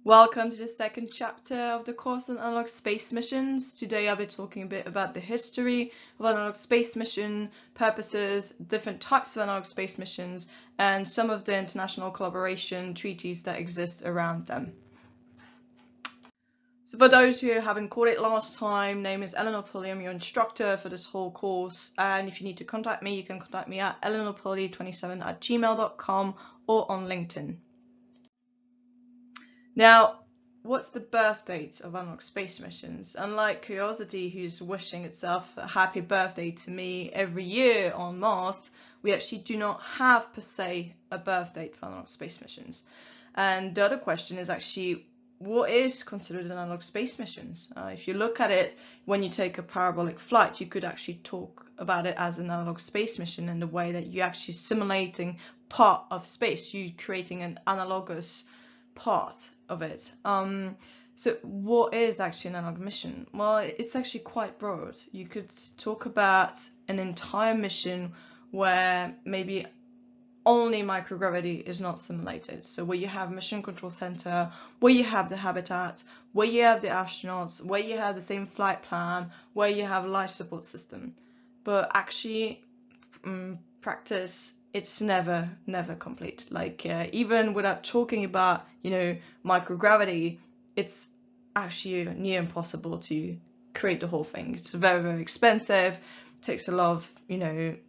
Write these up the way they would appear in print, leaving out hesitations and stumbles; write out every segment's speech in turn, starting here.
Welcome to the second chapter of the course on analog space missions. Today I'll be talking a bit about the history of analog space mission purposes, different types of analog space missions, and some of the international collaboration treaties that exist around them. So for those who haven't caught it last time, name is Eleanor Pulley. I'm your instructor for this whole course, and if you need to contact me, you can contact me at eleanorpulley27@gmail.com or on LinkedIn. Now, what's the birth date of analog space missions? Unlike Curiosity, who's wishing itself a happy birthday to me every year on Mars, we actually do not have, per se, a birth date for analog space missions. And the other question is actually, what is considered an analog space missions? If you look at it, when you take a parabolic flight, you could actually talk about it as an analog space mission in the way that you're actually simulating part of space, you're creating an analogous part of it. So what is actually an analog mission? Well, it's actually quite broad. You could talk about an entire mission where maybe only microgravity is not simulated. So where you have mission control center, where you have the habitat, where you have the astronauts, where you have the same flight plan, where you have a life support system. But actually, practice, it's never complete. Like even without talking about, microgravity, it's actually near impossible to create the whole thing. It's very expensive, takes a lot of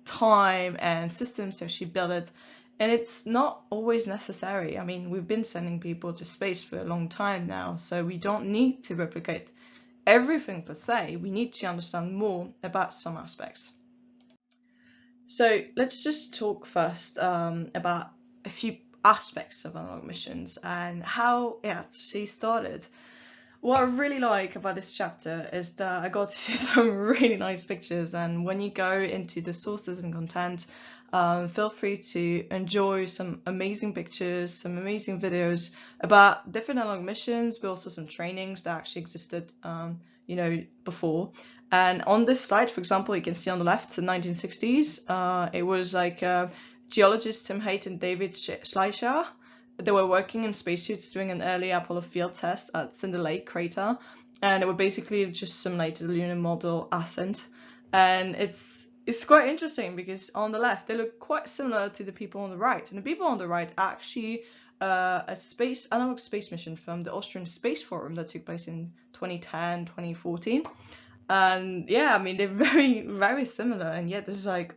time and systems to actually build it, and it's not always necessary. I mean, we've been sending people to space for a long time now, so we don't need to replicate everything per se. We need to understand more about some aspects. So let's just talk first about a few aspects of analog missions and how it actually started. What I really like about this chapter is that I got to see some really nice pictures, and when you go into the sources and content, feel free to enjoy some amazing pictures, some amazing videos about different analog missions, but also some trainings that actually existed before. And on this slide, for example, you can see on the left, the 1960s, it was like geologists Tim Haight and David Schleicher. They were working in spacesuits doing an early Apollo field test at Cinder Lake crater, and it would basically just simulate a lunar model ascent. And it's quite interesting because on the left they look quite similar to the people on the right, and the people on the right are actually a analog space mission from the Austrian Space Forum that took place in 2010, 2014. And yeah, I mean, they're very similar, and yet this is like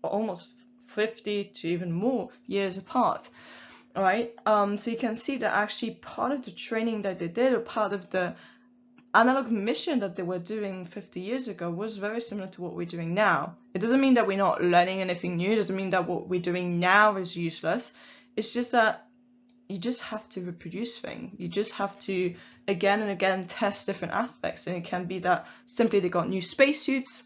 almost 50 to even more years apart. All right, so you can see that actually part of the training that they did, or part of the analog mission that they were doing 50 years ago, was very similar to what we're doing now. It doesn't mean that we're not learning anything new. It doesn't mean that what we're doing now is useless. It's just that you just have to reproduce things. You just have to again and again test different aspects, and it can be that simply they got new spacesuits.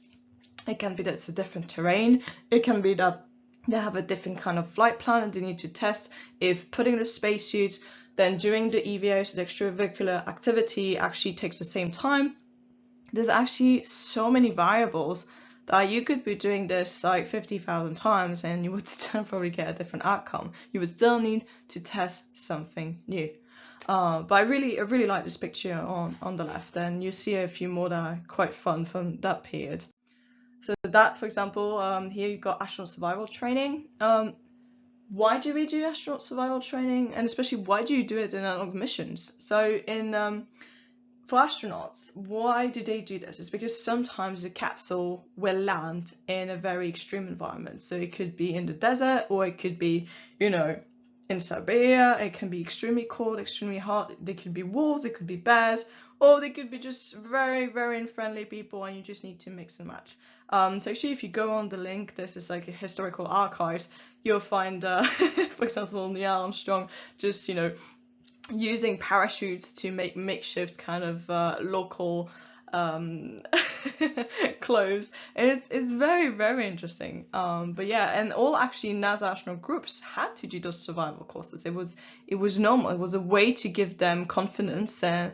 It can be that it's a different terrain. It can be that they have a different kind of flight plan and they need to test if putting the spacesuits, then doing the EVA, so the extravehicular activity, actually takes the same time. There's actually so many variables that you could be doing this like 50,000 times and you would still probably get a different outcome. You would still need to test something new. But I really like this picture on the left, and you see a few more that are quite fun from that period. So that, for example, here you've got astronaut survival training. Why do we do astronaut survival training, and especially why do you do it in analog missions? So for astronauts, why do they do this? It's because sometimes the capsule will land in a very extreme environment. So it could be in the desert, or it could be, in Siberia. It can be extremely cold, extremely hot. There could be wolves, there could be bears, or they could be just very unfriendly people, and you just need to mix and match. So actually, if you go on the link, this is like a historical archives, you'll find, for example, Neil Armstrong just, using parachutes to make makeshift kind of local clothes. And it's very interesting. But yeah, and all actually NASA astronaut groups had to do those survival courses. It was normal. It was a way to give them confidence and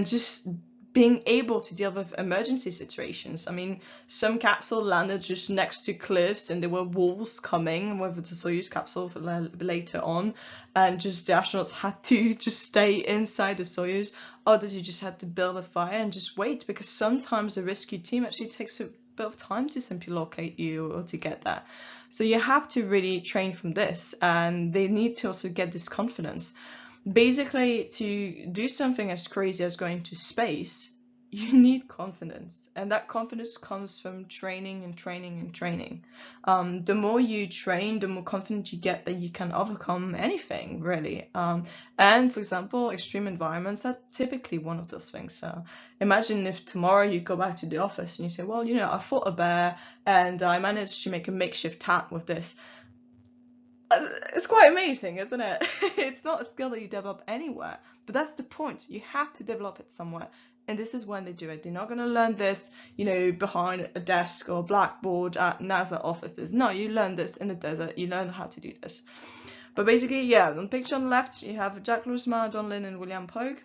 just being able to deal with emergency situations. I mean, some capsule landed just next to cliffs and there were wolves coming, whether it's a Soyuz capsule for later on, and just the astronauts had to just stay inside the Soyuz. Others, you just had to build a fire and just wait, because sometimes the rescue team actually takes a bit of time to simply locate you or to get there. So you have to really train from this, and they need to also get this confidence. Basically, to do something as crazy as going to space, you need confidence, and that confidence comes from training and training and training. The more you train, the more confident you get that you can overcome anything, really. And for example, extreme environments are typically one of those things. So imagine if tomorrow you go back to the office and you say, well, I fought a bear and I managed to make a makeshift hat with this. It's quite amazing, isn't it? It's not a skill that you develop anywhere, but that's the point. You have to develop it somewhere, and this is when they do it. They're not going to learn this, behind a desk or a blackboard at NASA offices. No, you learn this in the desert. You learn how to do this. But basically, yeah, on the picture on the left, you have Jack Lusma, John Lynn, and William Pogue.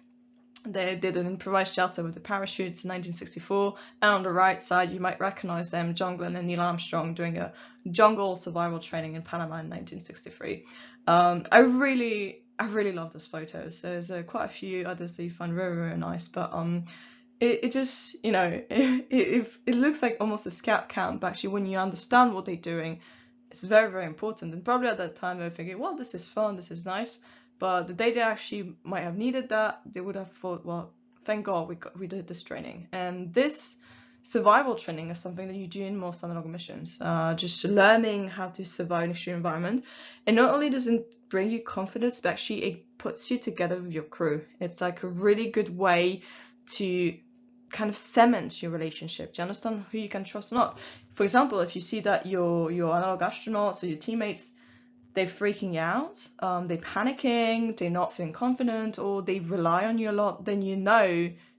They did an improvised shelter with the parachutes in 1964, and on the right side you might recognize them, John Glenn and Neil Armstrong, doing a jungle survival training in Panama in 1963. I really love those photos. There's quite a few others that you find very nice, but it just it looks like almost a scout camp, but actually when you understand what they're doing, it's very important. And probably at that time they were thinking, well, this is fun, this is nice. But the day they actually might have needed that, they would have thought, well, thank God we did this training. And this survival training is something that you do in most analog missions, just learning how to survive in an extreme environment. And not only does it bring you confidence, but actually it puts you together with your crew. It's like a really good way to kind of cement your relationship. Do you understand who you can trust or not? For example, if you see that your analog astronauts or your teammates, they're freaking out, they're panicking, they're not feeling confident, or they rely on you a lot, then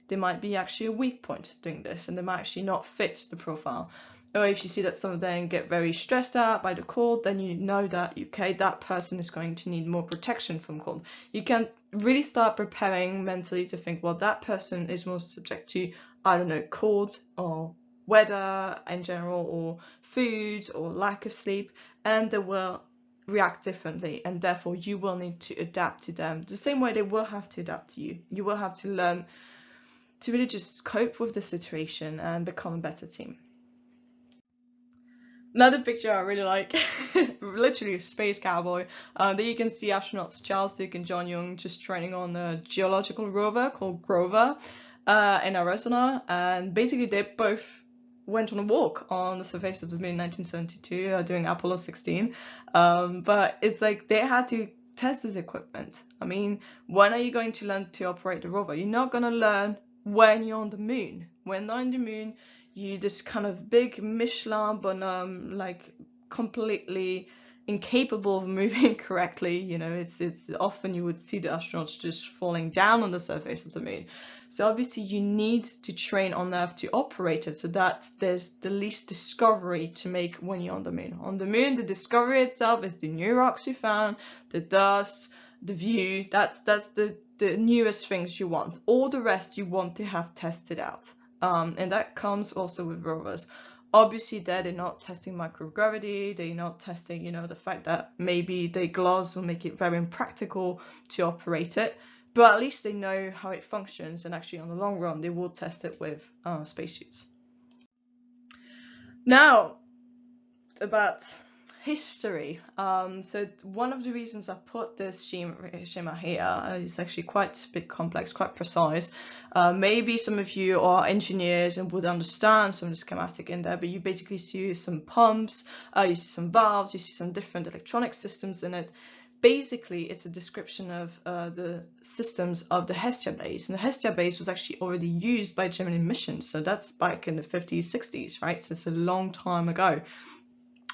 there might be actually a weak point doing this, and they might actually not fit the profile. Or if you see that some of them get very stressed out by the cold, then you know that, okay, that person is going to need more protection from cold. You can really start preparing mentally to think, well, that person is more subject to, I don't know, cold or weather in general, or food, or lack of sleep, and they will react differently, and therefore you will need to adapt to them the same way they will have to adapt to you. You will have to learn to really just cope with the situation and become a better team. Another picture I really like, literally a space cowboy. There you can see astronauts Charles Duke and John Young just training on a geological rover called Grover in Arizona, and basically they both went on a walk on the surface of the moon in 1972 doing Apollo 16. But it's like they had to test this equipment. I mean, when are you going to learn to operate the rover? You're not going to learn when you're on the moon. When you're on the moon, you this kind of big Michelin bonhomme, like completely incapable of moving correctly. It's often you would see the astronauts just falling down on the surface of the moon. So obviously you need to train on Earth to operate it so that there's the least discovery to make when you're on the moon. On the moon, the discovery itself is the new rocks you found, the dust, the view. That's the newest things you want. All the rest you want to have tested out. And that comes also with rovers. Obviously they're not testing microgravity, they're not testing, the fact that maybe the gloss will make it very impractical to operate it, but at least they know how it functions, and actually on the long run they will test it with spacesuits. Now, about history. So one of the reasons I put this schema here is actually quite a bit complex, quite precise. Maybe some of you are engineers and would understand some of the schematic in there, but you basically see some pumps, you see some valves, you see some different electronic systems in it. Basically, it's a description of the systems of the Hestia base, and the Hestia base was actually already used by Gemini missions, so that's back in the 50s, 60s, right? So it's a long time ago.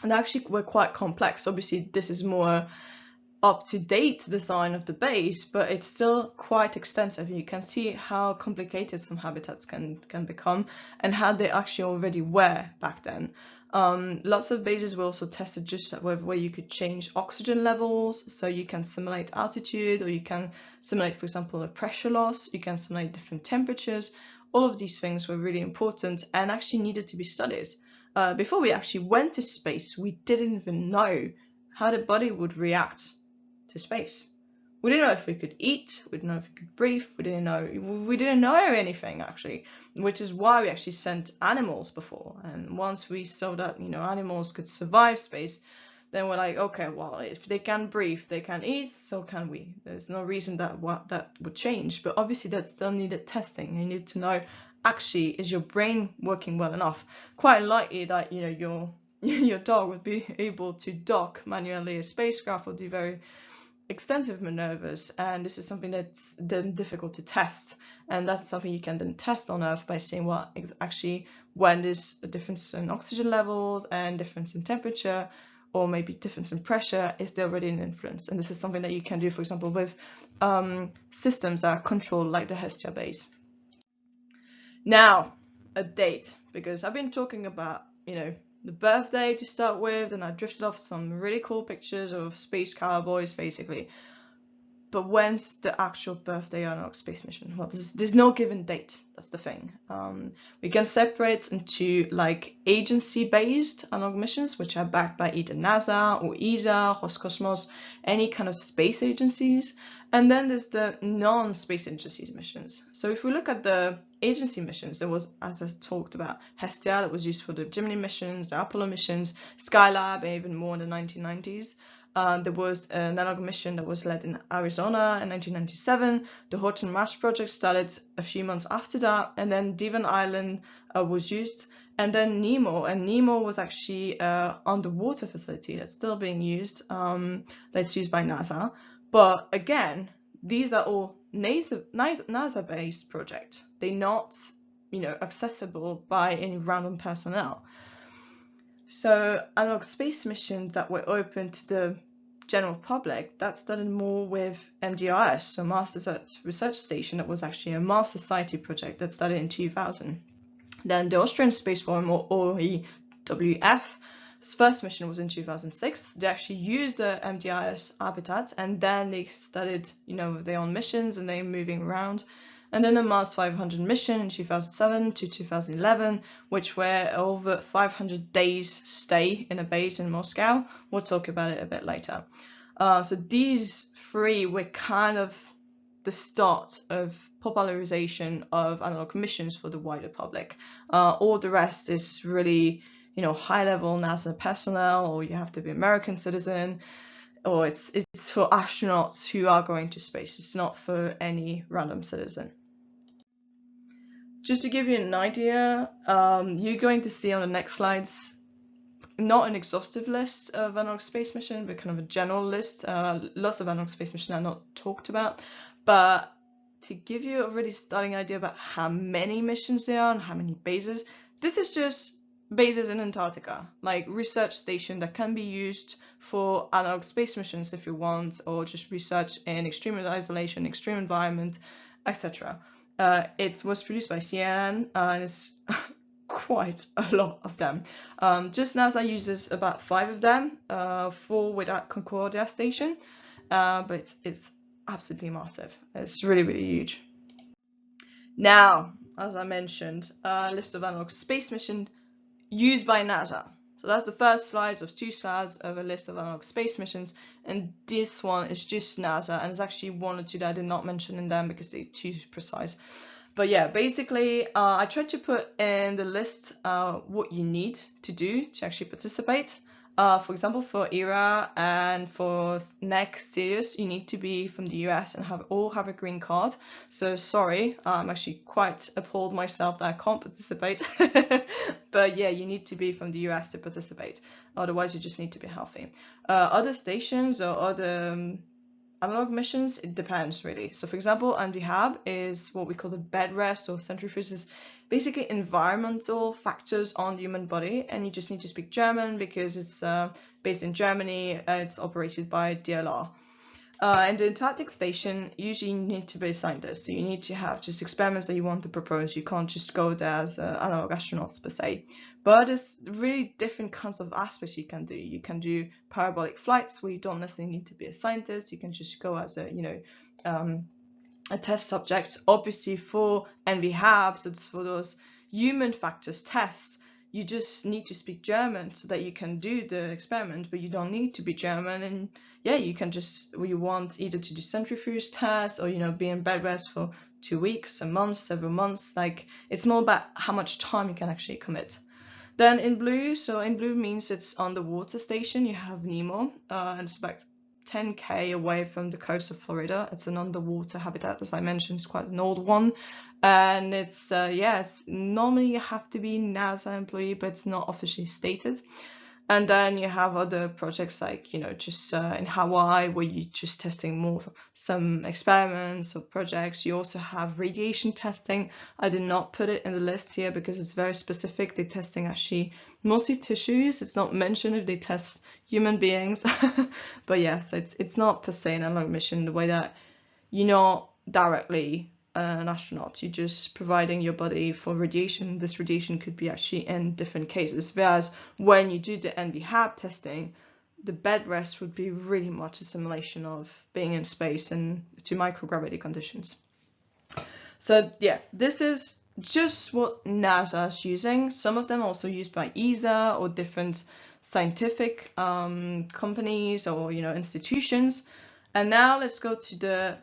And actually were quite complex. Obviously, this is more up-to-date design of the base, but it's still quite extensive. You can see how complicated some habitats can become, and how they actually already were back then. Lots of bases were also tested just with where you could change oxygen levels, so you can simulate altitude, or you can simulate, for example, a pressure loss. You can simulate different temperatures, All of these things were really important and actually needed to be studied. Before we actually went to space, we didn't even know how the body would react to space. We didn't know if we could eat, we didn't know if we could breathe, we didn't know anything actually, which is why we actually sent animals before. And once we saw that, animals could survive space, then we're like, okay, well, if they can breathe, they can eat, so can we. There's no reason that would change. But obviously that still needed testing. You need to know, actually, is your brain working well enough? Quite likely that, your dog would be able to dock manually a spacecraft or do very extensive maneuvers, and this is something that's then difficult to test, and that's something you can then test on Earth by seeing what actually, when there's a difference in oxygen levels and difference in temperature, or maybe difference in pressure, is there already an influence? And this is something that you can do, for example, with systems that are controlled like the Hestia base. Now, a date, because I've been talking about, the birthday to start with, and I drifted off some really cool pictures of space cowboys, basically. But when's the actual birthday Analogue space mission? Well, there's no given date. That's the thing. We can separate into like agency-based Analogue missions, which are backed by either NASA or ESA, Roscosmos, any kind of space agencies. And then there's the non-space agencies missions. So if we look at the agency missions, there was, as I talked about, Hestia that was used for the Gemini missions, the Apollo missions, Skylab, and even more in the 1990s. There was an Analogue mission that was led in Arizona in 1997. The Horton Marsh project started a few months after that, and then Devon Island was used, and then Nemo. And Nemo was actually an underwater facility that's still being used, that's used by NASA. But again, these are all NASA-based projects. They're not, accessible by any random personnel. So Analogue space missions that were open to the general public, that started more with MDRS, so Mars Desert Research Station, that was actually a Mars Society project that started in 2000. Then the Austrian Space Forum, or OEWF, first mission was in 2006. They actually used the MDRS habitat, and then they started, with their own missions, and they're moving around. And then the Mars 500 mission in 2007 to 2011, which were over 500 days stay in a base in Moscow. We'll talk about it a bit later. So these three were kind of the start of popularization of Analogue missions for the wider public. All the rest is really, high-level NASA personnel, or you have to be American citizen, or it's for astronauts who are going to space. It's not for any random citizen. Just to give you an idea, you're going to see on the next slides not an exhaustive list of Analogue space mission, but kind of a general list. Lots of Analogue space missions are not talked about, but to give you a really starting idea about how many missions there are and how many bases, this is just bases in Antarctica, like research station that can be used for Analogue space missions if you want, or just research in extreme isolation, extreme environment, etc. It was produced by CNN, and it's quite a lot of them. Just NASA uses about 5 of them, 4 with that Concordia station, but it's absolutely massive. It's really, really huge. Now, as I mentioned, a list of Analogue space missions used by NASA. So that's the first slide of 2 slides of a list of Analogue space missions, and this one is just NASA, and there's actually 1 or 2 that I did not mention in them because they're too precise. But yeah, basically, I tried to put in the list what you need to do to actually participate. For example, for ERA and for next Sirius, you need to be from the US and all have a green card. So sorry, I'm actually quite appalled myself that I can't participate. But yeah, you need to be from the US to participate. Otherwise, you just need to be healthy. Other stations or other Analogue missions, it depends really. So for example, Anti-Hab is what we call the bed rest or centrifuges, basically environmental factors on the human body, and you just need to speak German because it's based in Germany. It's operated by DLR. And the Antarctic station, usually you need to be a scientist, so you need to have just experiments that you want to propose. You can't just go there as Analogue astronauts per se. But there's really different kinds of aspects you can do. You can do parabolic flights where you don't necessarily need to be a scientist. You can just go as a, a test subject. Obviously for NVHABs, it's for those human factors tests. You just need to speak German so that you can do the experiment, but you don't need to be German. And yeah, you can just, you want either to do centrifuge tests or, you know, be in bed rest for 2 weeks, a month, several months. Like, it's more about how much time you can actually commit. Then in blue, so in blue means it's on the water station. You have Nemo, and it's about 10k away from the coast of Florida. It's an underwater habitat, as I mentioned. It's quite an old one, and it's yes, normally you have to be NASA employee, but it's not officially stated. And then you have other projects like, you know, just in Hawaii, where you're just testing more some experiments or projects. You also have radiation testing. I did not put it in the list here because it's very specific. They're testing actually mostly tissues. It's not mentioned if they test human beings. But yes, it's not per se an analog mission the way that you're not directly an astronaut. You're just providing your body for radiation. This radiation could be actually in different cases. Whereas when you do the NVHAB testing, the bed rest would be really much a simulation of being in space and to microgravity conditions. So yeah, this is just what NASA is using. Some of them are also used by ESA or different scientific companies or, you know, institutions. And now let's go to the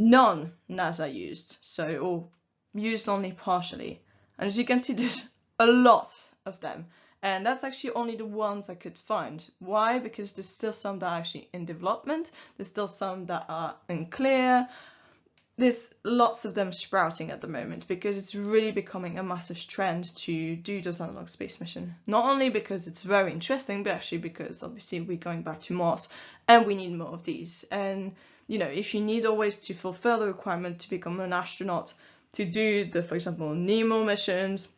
non-NASA used, so, or used only partially. And as you can see, there's a lot of them. And that's actually only the ones I could find. Why? Because there's still some that are actually in development. There's still some that are unclear. There's lots of them sprouting at the moment because it's really becoming a massive trend to do those analog space missions. Not only because it's very interesting, but actually because obviously we're going back to Mars and we need more of these. And you know, if you need always to fulfill the requirement to become an astronaut to do the, for example, Nemo missions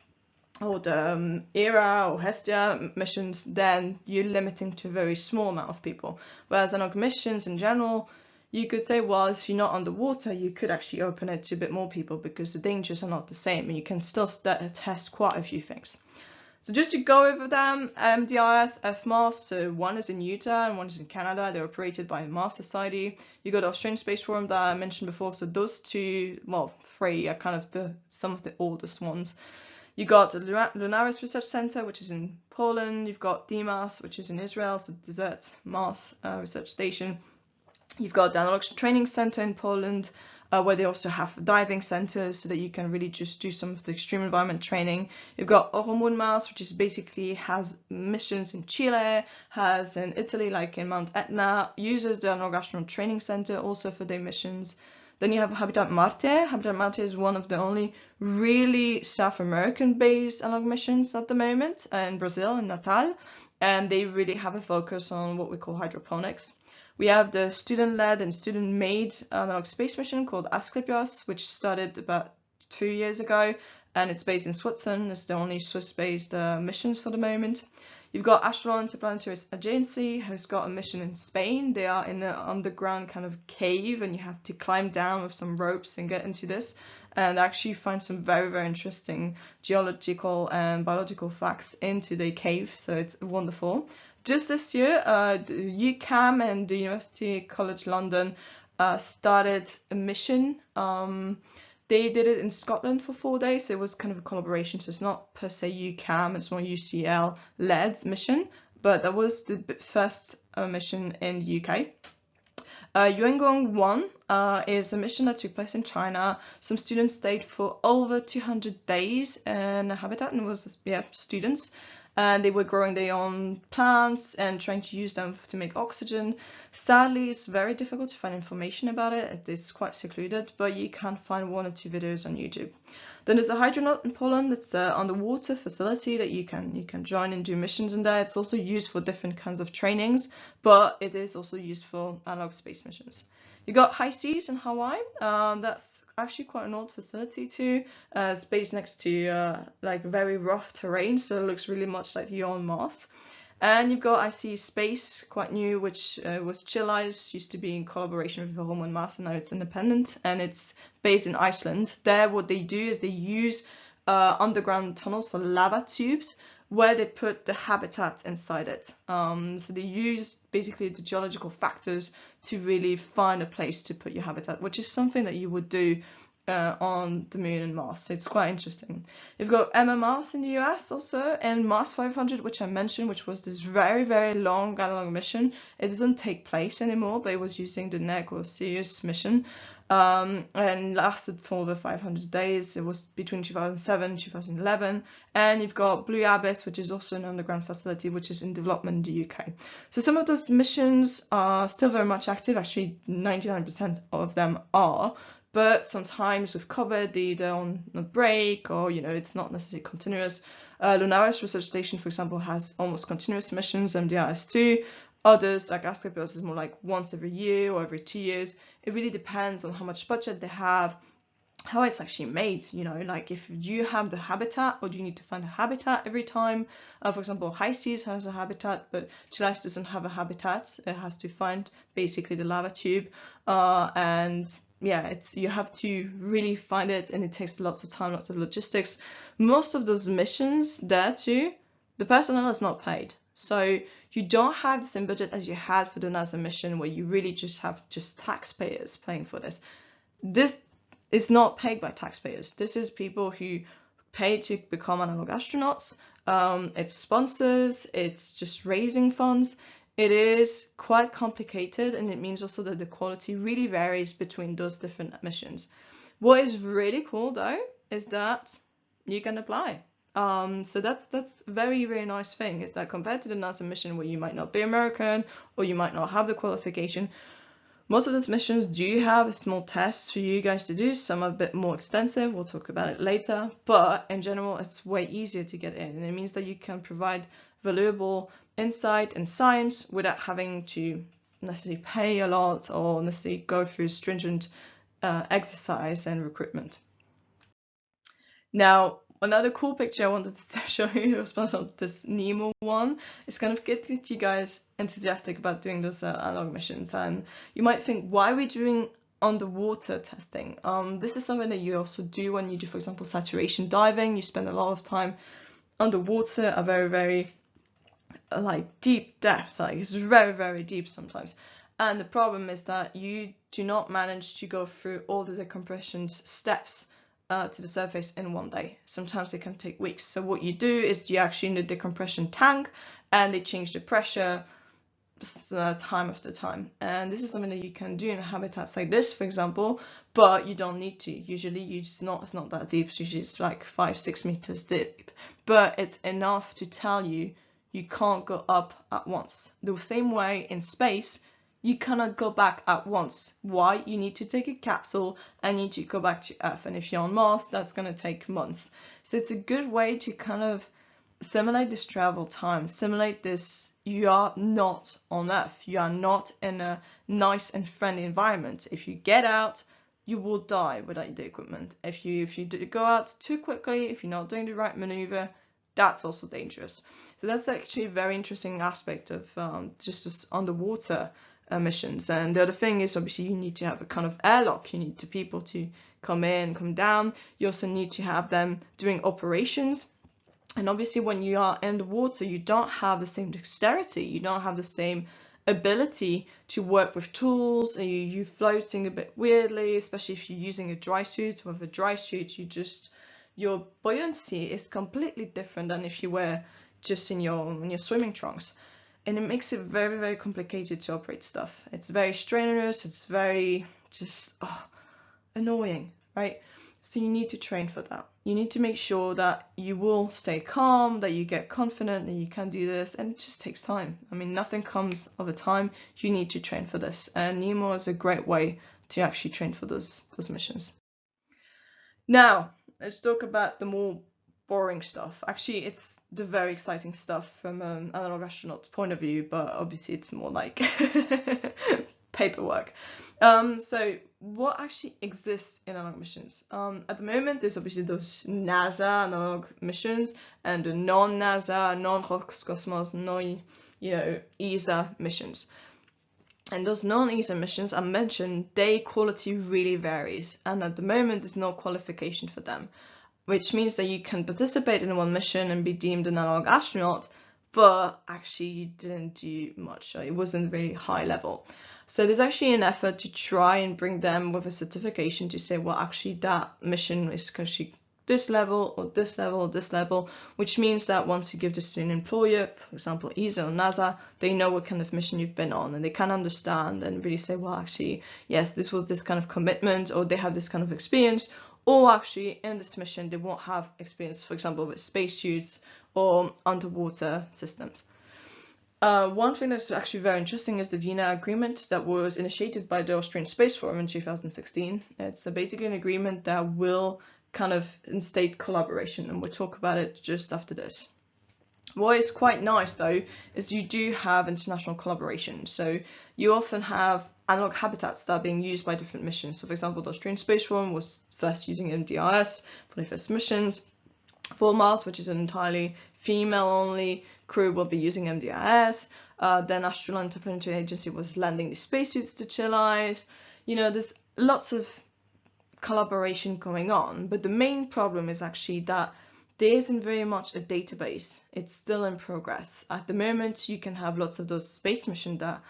or the ERA or Hestia missions, then you're limiting to a very small amount of people. Whereas analog missions in general, you could say, well, if you're not underwater, you could actually open it to a bit more people because the dangers are not the same and you can still test quite a few things. So just to go over them, MDRS, FMARS, so one is in Utah and one is in Canada. They're operated by the Mars Society. You got the Australian Space Forum that I mentioned before. So those two, well, three are kind of some of the oldest ones. You got the Lunaris Research Center, which is in Poland. You've got DMAS, which is in Israel, so Desert Mars Research Station. You've got the Analogue Training Center in Poland, where they also have diving centers so that you can really just do some of the extreme environment training. You've got Mars, which is basically has missions in Chile, has in Italy, like in Mount Etna, uses the Analogue Astronaut Training Center also for their missions. Then you have Habitat Marte. Habitat Marte is one of the only really South American-based analog missions at the moment in Brazil, in Natal, and they really have a focus on what we call hydroponics. We have the student-led and student-made analog space mission called Asklepios, which started about 2 years ago, and it's based in Switzerland. It's the only Swiss-based missions for the moment. You've got Astronaut Interplanetary Agency, who's got a mission in Spain. They are in an underground kind of cave, and you have to climb down with some ropes and get into this, and actually find some very, very interesting geological and biological facts into the cave, so it's wonderful. Just this year, the UCAM and the University College London started a mission. They did it in Scotland for 4 days. So it was kind of a collaboration. So it's not per se UCAM, it's more UCL-led mission. But that was the first mission in the UK. Yuengong 1 is a mission that took place in China. Some students stayed for over 200 days in a habitat, and it was, yeah, students. And they were growing their own plants and trying to use them to make oxygen. Sadly, it's very difficult to find information about it. It's quite secluded, but you can find 1 or 2 videos on YouTube. Then there's a Hydronaut in Poland. It's an underwater facility that you can join and do missions in there. It's also used for different kinds of trainings, but it is also used for analog space missions. You got High Seas in Hawaii. That's actually quite an old facility too. It's based next to like very rough terrain, so it looks really much like you're on Mars. And you've got IC Space, quite new, which was Chilize, used to be in collaboration with Home and Mars, and now it's independent, and it's based in Iceland. There, what they do is they use underground tunnels, so lava tubes, where they put the habitat inside it. So they use basically the geological factors to really find a place to put your habitat, which is something that you would do on the Moon and Mars. So it's quite interesting. You've got MMRs in the US also, and Mars 500, which I mentioned, which was this very, very long analog mission. It doesn't take place anymore, but it was using the NEG or Sirius mission, and lasted for over 500 days. It was between 2007 and 2011. And you've got Blue Abyss, which is also an underground facility, which is in development in the UK. So some of those missions are still very much active. Actually, 99% of them are. But sometimes with COVID, they're either on a break or, it's not necessarily continuous. Lunaris Research Station, for example, has almost continuous missions, MDRS2. Others, like Asclepios, is more like once every year or every 2 years. It really depends on how much budget they have, how it's actually made, like if you have the habitat or do you need to find a habitat every time. For example, High Seas has a habitat, but Chelais doesn't have a habitat. It has to find basically the lava tube, and yeah, you have to really find it, and it takes lots of time, lots of logistics. Most of those missions there too, the personnel is not paid. So you don't have the same budget as you had for the NASA mission, where you really just have taxpayers paying for this. This is not paid by taxpayers. This is people who pay to become analog astronauts. It's sponsors, it's just raising funds. It is quite complicated, and it means also that the quality really varies between those different missions. What is really cool though is that you can apply. So that's a very, very nice thing, is that compared to the NASA mission where you might not be American or you might not have the qualification, most of those missions do have a small test for you guys to do. Some are a bit more extensive. We'll talk about it later. But in general, it's way easier to get in. And it means that you can provide valuable insight and science without having to necessarily pay a lot or necessarily go through stringent exercise and recruitment. Now, another cool picture I wanted to show you in response to this NEMO one is kind of get you guys enthusiastic about doing those analog missions. And you might think, why are we doing underwater testing? This is something that you also do when you do, for example, saturation diving. You spend a lot of time underwater at very, very like deep depths. Like it's very, very deep sometimes. And the problem is that you do not manage to go through all the decompression steps to the surface in one day. Sometimes it can take weeks. So what you do is you actually in the decompression tank, and they change the pressure time after time. And this is something that you can do in habitats like this, for example, but you don't need to. Usually it's not that deep. So usually it's like 5-6 meters deep, but it's enough to tell you can't go up at once. The same way in space, you cannot go back at once. Why? You need to take a capsule and you need to go back to Earth. And if you're on Mars, that's going to take months. So it's a good way to kind of simulate this travel time, simulate this. You are not on Earth. You are not in a nice and friendly environment. If you get out, you will die without the equipment. If you go out too quickly, if you're not doing the right maneuver, that's also dangerous. So that's actually a very interesting aspect of just this underwater missions. And the other thing is, obviously, you need to have a kind of airlock. You need the people to come in, come down. You also need to have them doing operations. And obviously, when you are in the water, you don't have the same dexterity. You don't have the same ability to work with tools. You're floating a bit weirdly, especially if you're using a dry suit. With a dry suit, your buoyancy is completely different than if you were just in your swimming trunks. And it makes it very, very complicated to operate stuff. It's very strenuous. It's very just annoying, right? So you need to train for that. You need to make sure that you will stay calm, that you get confident, that you can do this, and it just takes time. I mean, nothing comes over time. You need to train for this, and NEMO is a great way to actually train for those missions. Now, let's talk about the more boring stuff. Actually, it's the very exciting stuff from an analog astronaut point of view, but obviously it's more like paperwork. So what actually exists in analog missions? At the moment, there's obviously those NASA analog missions and the non-NASA, non-Roscosmos, ESA missions. And those non-ESA missions I mentioned, their quality really varies. And at the moment, there's no qualification for them. which means that you can participate in one mission and be deemed an analog astronaut, but actually you didn't do much. It wasn't very high level. So there's actually an effort to try and bring them with a certification to say, well, actually that mission is actually this level or this level or this level, which means that once you give this to an employer, for example, ESA or NASA, they know what kind of mission you've been on and they can understand and really say, well, actually, yes, this was this kind of commitment, or they have this kind of experience, or actually in this mission, they won't have experience, for example, with spacesuits or underwater systems. One thing that's actually very interesting is the Vienna Agreement that was initiated by the Austrian Space Forum in 2016. It's basically an agreement that will kind of instate collaboration, and we'll talk about it just after this. What is quite nice though is you do have international collaboration. So you often have analog habitats that are being used by different missions. So for example, the Austrian Space Forum was first using MDRS for the first missions. For Mars, which is an entirely female-only crew, will be using MDRS. Then Astronaut Interplanetary Agency was landing the spacesuits to chill eyes. You know, there's lots of collaboration going on, but the main problem is actually that there isn't very much a database. It's still in progress. At the moment, you can have lots of those space missions that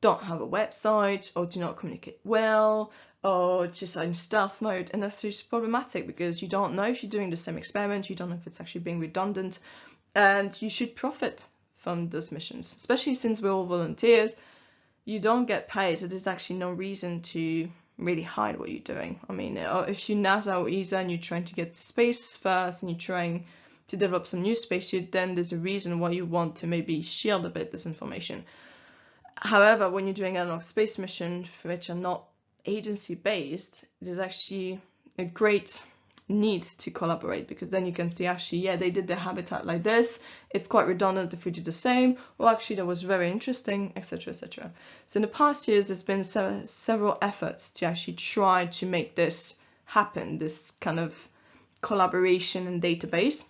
don't have a website or do not communicate well, or just in stealth mode, and that's just problematic because you don't know if you're doing the same experiment, you don't know if it's actually being redundant, and you should profit from those missions, especially since we're all volunteers. You don't get paid, so there's actually no reason to really hide what you're doing. I mean, if you're NASA or ESA and you're trying to get to space first and you're trying to develop some new spacesuit, then there's a reason why you want to maybe shield a bit this information. However, when you're doing analog space missions which are not agency based, there's actually a great need to collaborate, because then you can see actually, yeah, they did their habitat like this, it's quite redundant if we do the same, or actually that was very interesting, etc, etc. So in the past years there's been several efforts to actually try to make this happen, this kind of collaboration and database.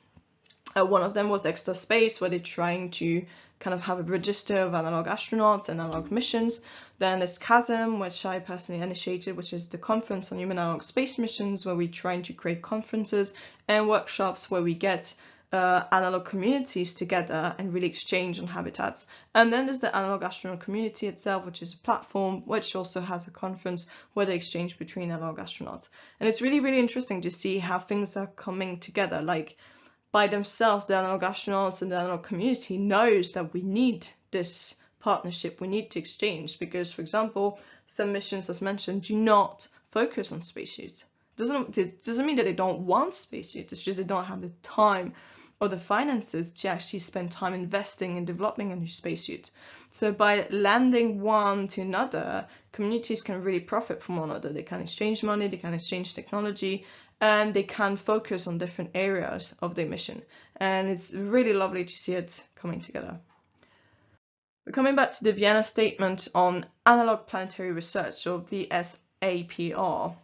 One of them was Extra Space, where they're trying to kind of have a register of analog astronauts and analog missions. Then there's CHASM, which I personally initiated, which is the Conference on Human Analog Space Missions, where we're trying to create conferences and workshops where we get analog communities together and really exchange on habitats. And then there's the Analog Astronaut Community itself, which is a platform which also has a conference where they exchange between analog astronauts. And it's really, really interesting to see how things are coming together. Like, by themselves, the analog astronauts and the analog community knows that we need this partnership, we need to exchange, because, for example, some missions, as mentioned, do not focus on spacesuits. It doesn't mean that they don't want spacesuits, it's just they don't have the time or the finances to actually spend time investing in developing a new spacesuit. So by landing one to another, communities can really profit from one another. They can exchange money, they can exchange technology, and they can focus on different areas of their mission. And it's really lovely to see it coming together. But coming back to the Vienna Statement on Analog Planetary Research, or VSAPR,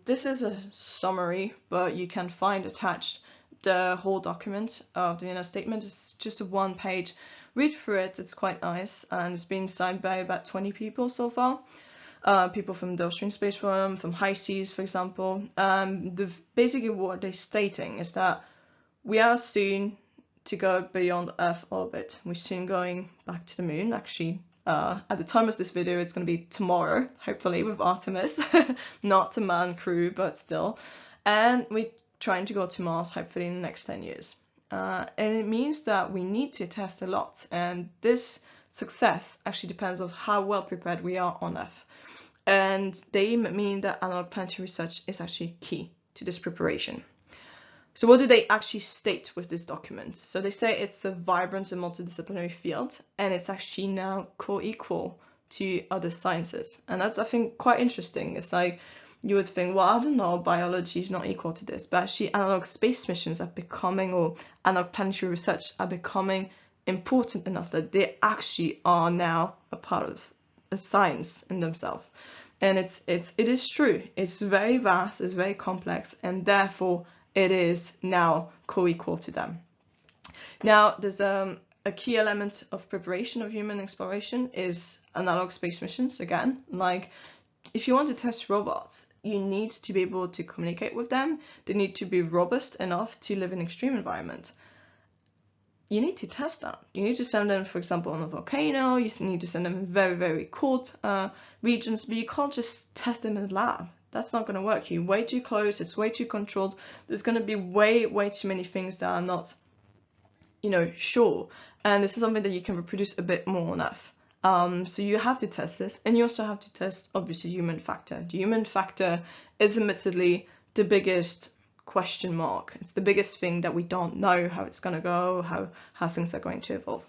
this is a summary, but you can find attached the whole document of the Vienna Statement. It's just a one page. Read through it, it's quite nice, and it's been signed by about 20 people so far. People from the Austrian Space Forum, from High Seas, for example. Basically what they're stating is that we are soon to go beyond Earth orbit. We're soon going back to the moon. Actually, at the time of this video, it's going to be tomorrow, hopefully, with Artemis. Not a manned crew, but still. And we're trying to go to Mars, hopefully, in the next 10 years. And it means that we need to test a lot. And this success actually depends on how well prepared we are on Earth. And they mean that analog planetary research is actually key to this preparation. So what do they actually state with this document? So they say it's a vibrant and multidisciplinary field, and it's actually now co-equal to other sciences. And that's, I think, quite interesting. It's like, you would think, well, I don't know, biology is not equal to this, but actually analog space missions are becoming, or analog planetary research are becoming important enough that they actually are now a part of a science in themselves. And it is true. It's very vast, it's very complex, and therefore it is now co-equal to them. Now, there's a key element of preparation of human exploration is analog space missions. Again, like, if you want to test robots, you need to be able to communicate with them. They need to be robust enough to live in extreme environments. You need to test that. You need to send them, for example, on a volcano. You need to send them in very, very cold regions, but you can't just test them in the lab. That's not going to work. You're way too close. It's way too controlled. There's going to be way, way too many things that are not, sure. And this is something that you can reproduce a bit more enough. So you have to test this, and you also have to test, obviously, human factor. The human factor is admittedly the biggest question mark. It's the biggest thing that we don't know how it's going to go, how things are going to evolve.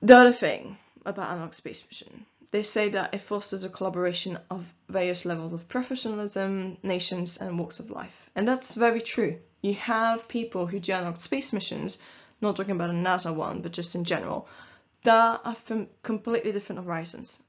The other thing about Analogue Space Mission, they say that it fosters a collaboration of various levels of professionalism, nations, and walks of life. And that's very true. You have people who do Analogue Space Missions, not talking about a NASA one, but just in general, that are from completely different horizons.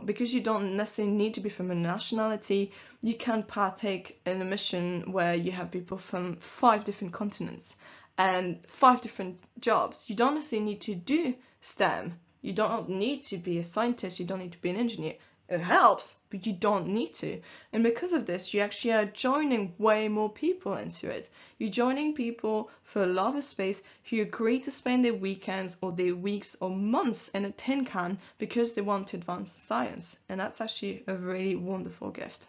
Because you don't necessarily need to be from a nationality, you can partake in a mission where you have people from 5 different continents and 5 different jobs. You don't necessarily need to do STEM. You don't need to be a scientist. You don't need to be an engineer. It helps, but you don't need to. And because of this, you actually are joining way more people into it. You're joining people for a love of space who agree to spend their weekends or their weeks or months in a tin can because they want to advance science. And that's actually a really wonderful gift.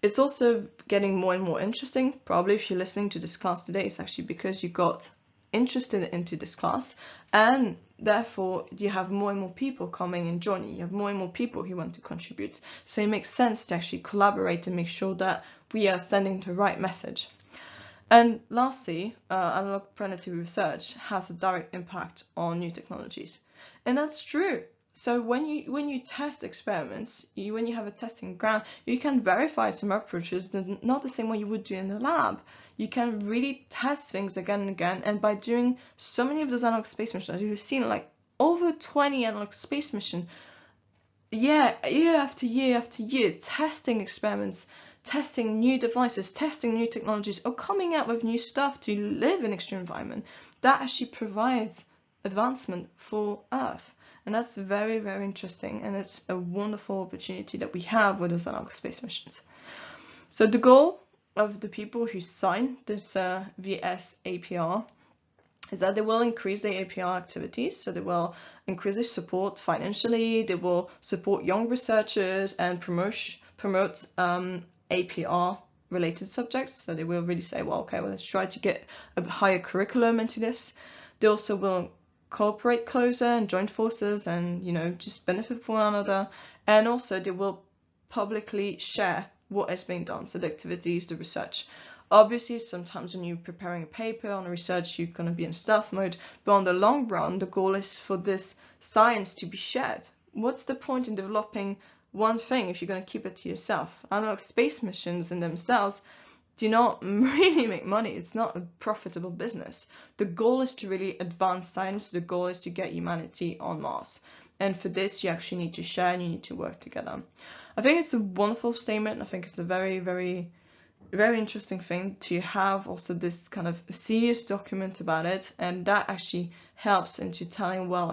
It's also getting more and more interesting. Probably if you're listening to this class today, it's actually because you got interested into this class, and therefore you have more and more people coming and joining. You have more and more people who want to contribute. So it makes sense to actually collaborate and make sure that we are sending the right message. And lastly, analog planetary research has a direct impact on new technologies. And that's true. So when you test experiments, when you have a testing ground, you can verify some approaches, not the same way you would do in the lab. You can really test things again and again, and by doing so many of those analog space missions, you've seen like over 20 analog space missions, year after year after year, testing experiments, testing new devices, testing new technologies, or coming out with new stuff to live in extreme environment, that actually provides advancement for Earth. And that's very, very interesting, and it's a wonderful opportunity that we have with those analog space missions. So the goal of the people who sign this VS APR is that they will increase their APR activities, so they will increase their support financially, they will support young researchers and promote APR related subjects, so they will really say, well, okay, well, let's try to get a higher curriculum into this. They also will cooperate closer and join forces and, just benefit from one another, and also they will publicly share what is being done, so the activities, the research. Obviously, sometimes when you're preparing a paper on a research, you're going to be in stealth mode, but on the long run, the goal is for this science to be shared. What's the point in developing one thing if you're going to keep it to yourself? Analog space missions in themselves do not really make money. It's not a profitable business. The goal is to really advance science. The goal is to get humanity on Mars. And for this, you actually need to share and you need to work together. I think it's a wonderful statement. I think it's a very, very, very interesting thing to have also this kind of serious document about it. And that actually helps into telling, well,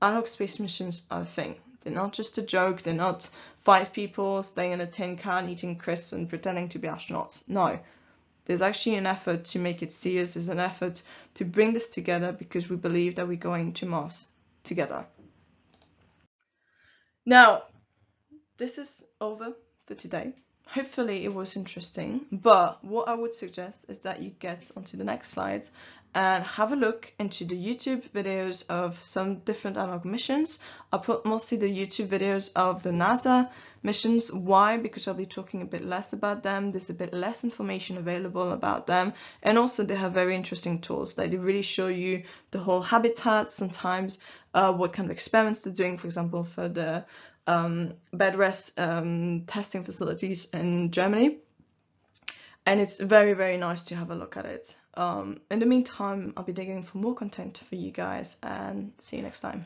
analog space missions are a thing. They're not just a joke. They're not 5 people staying in a tin can, eating crisps and pretending to be astronauts. No, there's actually an effort to make it serious. There's an effort to bring this together because we believe that we're going to Mars together. Now, this is over for today. Hopefully it was interesting, but what I would suggest is that you get onto the next slides and have a look into the YouTube videos of some different analog missions. I'll put mostly the YouTube videos of the NASA missions. Why? Because I'll be talking a bit less about them. There's a bit less information available about them. And also they have very interesting tools. They really show you the whole habitat sometimes, what kind of experiments they're doing, for example, for the bed rest testing facilities in Germany. And it's very, very nice to have a look at it. In the meantime, I'll be digging for more content for you guys, and see you next time.